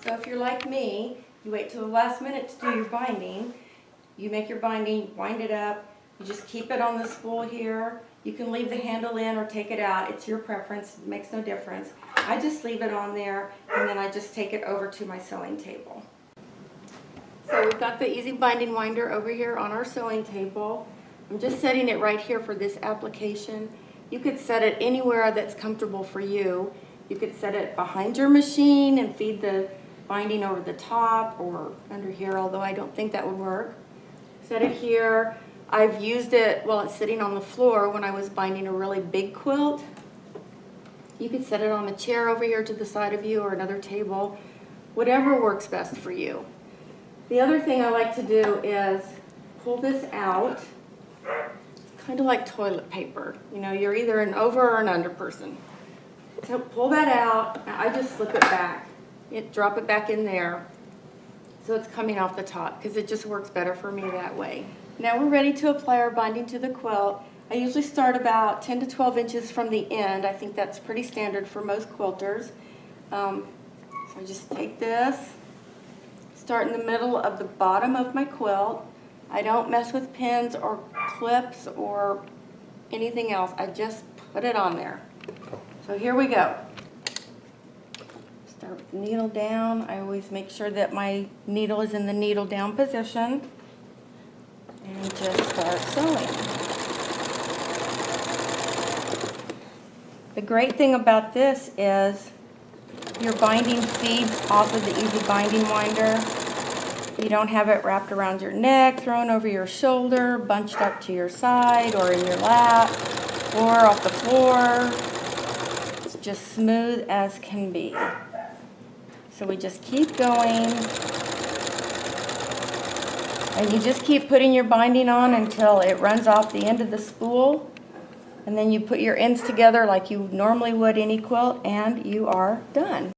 So if you're like me, you wait till the last minute to do your binding. You make your binding, wind it up, you just keep it on the spool here. You can leave the handle in or take it out. It's your preference, it makes no difference. I just leave it on there and then I just take it over to my sewing table. So we've got the easy binding winder over here on our sewing table. I'm just setting it right here for this application. You could set it anywhere that's comfortable for you. You could set it behind your machine and feed the binding over the top or under here, although I don't think that would work. Set it here. I've used it while it's sitting on the floor when I was binding a really big quilt. You could set it on a chair over here to the side of you or another table, whatever works best for you. The other thing I like to do is pull this out. It's kind of like toilet paper. You know, you're either an over or an under person. So pull that out, and I just slip it back. Drop it back in there so it's coming off the top because it just works better for me that way. Now we're ready to apply our binding to the quilt. I usually start about 10 to 12 inches from the end. I think that's pretty standard for most quilters. So I just take this, start in the middle of the bottom of my quilt. I don't mess with pins or clips or anything else. I just put it on there. So here we go. Start with the needle down. I always make sure that my needle is in the needle down position. And just start sewing. The great thing about this is your binding feeds off of the easy binding winder. You don't have it wrapped around your neck, thrown over your shoulder, bunched up to your side or in your lap or off the floor. It's just smooth as can be. So we just keep going. And you just keep putting your binding on until it runs off the end of the spool. And then you put your ends together like you normally would any quilt, and you are done.